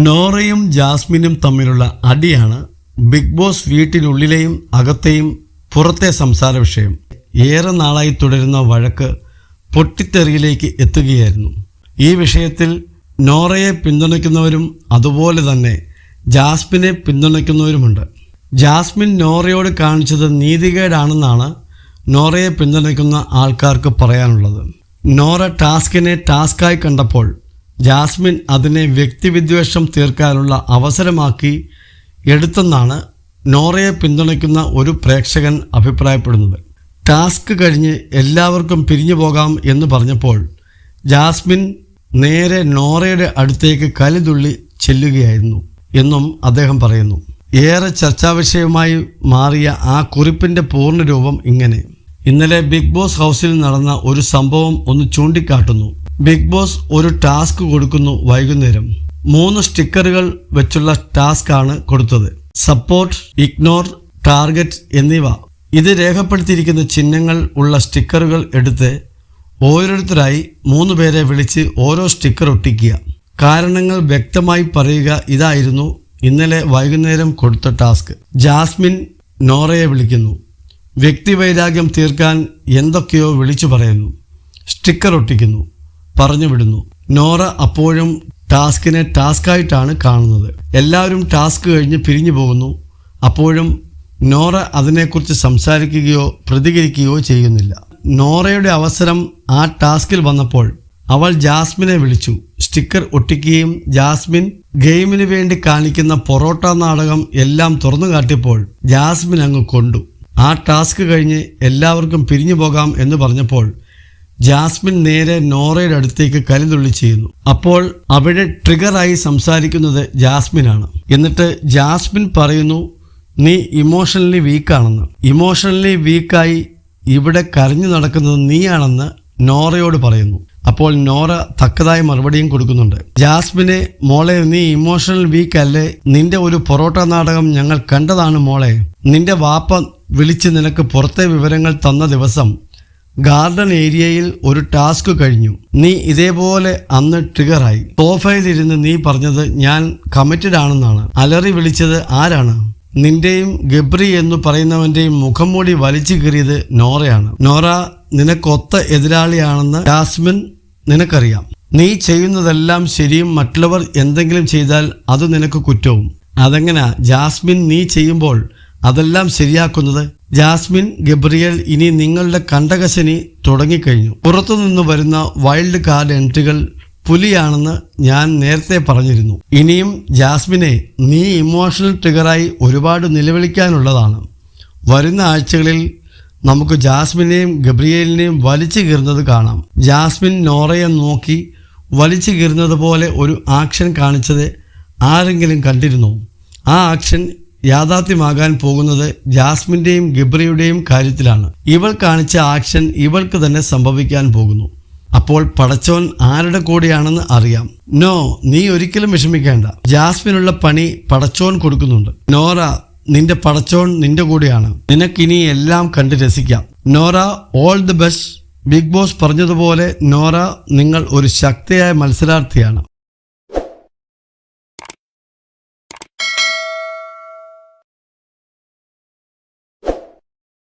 നോറയും ജാസ്മിനും തമ്മിലുള്ള അടിയാണ് ബിഗ് ബോസ് വീട്ടിനുള്ളിലെയും അകത്തെയും പുറത്തെ സംസാര വിഷയം. ഏറെ നാളായി തുടരുന്ന വഴക്ക് പൊട്ടിത്തെറിയിലേക്ക് എത്തുകയായിരുന്നു. ഈ വിഷയത്തിൽ നോറയെ പിന്തുണയ്ക്കുന്നവരും അതുപോലെ തന്നെ ജാസ്മിനെ പിന്തുണയ്ക്കുന്നവരുമുണ്ട്. ജാസ്മിൻ നോറയോട് കാണിച്ചത് നീതികേടാണെന്നാണ് നോറയെ പിന്തുണയ്ക്കുന്ന ആൾക്കാർക്ക് പറയാനുള്ളത്. നോറ ടാസ്കിനെ ടാസ്കായി കണ്ടപ്പോൾ ജാസ്മിൻ അതിനെ വ്യക്തിവിദ്വേഷം തീർക്കാനുള്ള അവസരമാക്കി എടുത്തെന്നാണ് നോറയെ പിന്തുണയ്ക്കുന്ന ഒരു പ്രേക്ഷകൻ അഭിപ്രായപ്പെടുന്നത്. ടാസ്ക് കഴിഞ്ഞ് എല്ലാവർക്കും പിരിഞ്ഞു പോകാം എന്ന് പറഞ്ഞപ്പോൾ ജാസ്മിൻ നേരെ നോറയുടെ അടുത്തേക്ക് കലിതുള്ളി ചെല്ലുകയായിരുന്നു എന്നും അദ്ദേഹം പറയുന്നു. ഏറെ ചർച്ചാവിഷയമായി മാറിയ ആ കുറിപ്പിൻ്റെ പൂർണ്ണരൂപം ഇങ്ങനെ: ഇന്നലെ ബിഗ് ബോസ് ഹൗസിൽ നടന്ന ഒരു സംഭവം ഒന്ന് ചൂണ്ടിക്കാട്ടുന്നു. ബിഗ് ബോസ് ഒരു ടാസ്ക് കൊടുക്കുന്നു. വൈകുന്നേരം 3 സ്റ്റിക്കറുകൾ വെച്ചുള്ള ടാസ്ക് ആണ് കൊടുത്തത്. സപ്പോർട്ട്, ഇഗ്നോർ, ടാർഗറ്റ് എന്നിവ. ഇത് രേഖപ്പെടുത്തിയിരിക്കുന്ന ചിഹ്നങ്ങൾ ഉള്ള സ്റ്റിക്കറുകൾ എടുത്ത് ഓരോരുത്തരായി 3 പേരെ വിളിച്ച് ഓരോ സ്റ്റിക്കർ ഒട്ടിക്കുക. കാരണങ്ങൾ വ്യക്തമായി പറയുക. ഇതായിരുന്നു ഇന്നലെ വൈകുന്നേരം കൊടുത്ത ടാസ്ക്. ജാസ്മിൻ നോറയെ വിളിക്കുന്നു. വ്യക്തിവൈരാഗ്യം തീർക്കാൻ എന്തൊക്കെയോ വിളിച്ചു പറയുന്നു. സ്റ്റിക്കർ ഒട്ടിക്കുന്നു, പറഞ്ഞു വിടുന്നു. നോറ അപ്പോഴും ടാസ്കിനെ ടാസ്കായിട്ടാണ് കാണുന്നത്. എല്ലാവരും ടാസ്ക് കഴിഞ്ഞ് പിരിഞ്ഞു പോകുന്നു. അപ്പോഴും നോറ അതിനെക്കുറിച്ച് സംസാരിക്കുകയോ പ്രതികരിക്കുകയോ ചെയ്യുന്നില്ല. നോറയുടെ അവസരം ആ ടാസ്കിൽ വന്നപ്പോൾ അവൾ ജാസ്മിനെ വിളിച്ചു. സ്റ്റിക്കർ ഒട്ടിക്കുകയും ജാസ്മിൻ ഗെയിമിന് വേണ്ടി കാണിക്കുന്ന പൊറോട്ട നാടകം എല്ലാം തുറന്നു കാട്ടിയപ്പോൾ ജാസ്മിൻ അങ്ങ് കൊണ്ടു. ആ ടാസ്ക് കഴിഞ്ഞ് എല്ലാവർക്കും പിരിഞ്ഞു പോകാം എന്ന് പറഞ്ഞപ്പോൾ ജാസ്മിൻ നേരെ നോറയുടെ അടുത്തേക്ക് കലിതുള്ളി ചെയ്യുന്നു. അപ്പോൾ അവിടെ ട്രിഗറായി സംസാരിക്കുന്നത് ജാസ്മിനാണ്. എന്നിട്ട് ജാസ്മിൻ പറയുന്നു, നീ ഇമോഷണലി വീക്കാണെന്ന്. ഇമോഷണലി വീക്കായി ഇവിടെ കരഞ്ഞു നടക്കുന്നത് നീയാണെന്ന് നോറയോട് പറയുന്നു. അപ്പോൾ നോറ തക്കതായ മറുപടിയും കൊടുക്കുന്നുണ്ട്. ജാസ്മിനെ, മോളെ, നീ ഇമോഷണൽ വീക്ക് അല്ലേ? നിന്റെ ഒരു പൊറോട്ട നാടകം ഞങ്ങൾ കണ്ടതാണ് മോളെ. നിന്റെ വാപ്പ വിളിച്ച് നിനക്ക് പുറത്തെ വിവരങ്ങൾ തന്ന ദിവസം ഗാർഡൻ ഏരിയയിൽ ഒരു ടാസ്ക് കഴിഞ്ഞു. നീ ഇതേപോലെ അന്ന് ട്രിഗറായി. സോഫയിലിരുന്ന് നീ പറഞ്ഞത് ഞാൻ കമ്മിറ്റഡ് ആണെന്നാണ്. അലറി വിളിച്ചത് ആരാണ്? നിന്റെയും ഗബ്രി എന്ന് പറയുന്നവന്റെയും മുഖംമൂടി വലിച്ചു കീറിയത് നോറയാണ്. നോറ നിനക്കൊത്ത എതിരാളിയാണെന്ന് ജാസ്മിൻ നിനക്കറിയാം. നീ ചെയ്യുന്നതെല്ലാം ശരിയും മറ്റുള്ളവർ എന്തെങ്കിലും ചെയ്താൽ അത് നിനക്ക് കുറ്റവും. അതെങ്ങനാ ജാസ്മിൻ നീ ചെയ്യുമ്പോൾ അതെല്ലാം ശരിയാക്കുന്നത്? ജാസ്മിൻ, ഗബ്രിയേൽ, ഇനി നിങ്ങളുടെ കണ്ടകശനി തുടങ്ങിക്കഴിഞ്ഞു. പുറത്തുനിന്ന് വരുന്ന വൈൽഡ് കാർഡ് എൻട്രികൾ പുലിയാണെന്ന് ഞാൻ നേരത്തെ പറഞ്ഞിരുന്നു. ഇനിയും ജാസ്മിനെ, നീ ഇമോഷണൽ ട്രിഗറായി ഒരുപാട് നിലവിളിക്കാനുള്ളതാണ്. വരുന്ന ആഴ്ചകളിൽ നമുക്ക് ജാസ്മിനെയും ഗബ്രിയേലിനെയും വലിച്ചു കീറുന്നത് കാണാം. ജാസ്മിൻ നോറയെ നോക്കി വലിച്ചു കീറുന്നത് പോലെ ഒരു ആക്ഷൻ കാണിച്ചത് ആരെങ്കിലും കണ്ടിരുന്നോ? ആ ആക്ഷൻ യാഥാർത്ഥ്യമാകാൻ പോകുന്നത് ജാസ്മിൻ്റെയും ഗബ്രിയുടെയും കാര്യത്തിലാണ്. ഇവൾ കാണിച്ച ആക്ഷൻ ഇവൾക്ക് തന്നെ സംഭവിക്കാൻ പോകുന്നു. അപ്പോൾ പടച്ചോൻ ആരുടെ കൂടെയാണെന്ന് അറിയാം. നോ, നീ ഒരിക്കലും വിഷമിക്കേണ്ട. ജാസ്മിനുള്ള പണി പടച്ചോൻ കൊടുക്കുന്നുണ്ട്. നോറ, നിന്റെ പടച്ചോൻ നിന്റെ കൂടെയാണ്. നിനക്കിനി എല്ലാം കണ്ട് രസിക്കാം. Nora, all the best. Bigg Boss പറഞ്ഞതുപോലെ നോറ, നിങ്ങൾ ഒരു ശക്തിയായ മത്സരാർത്ഥിയാണ്.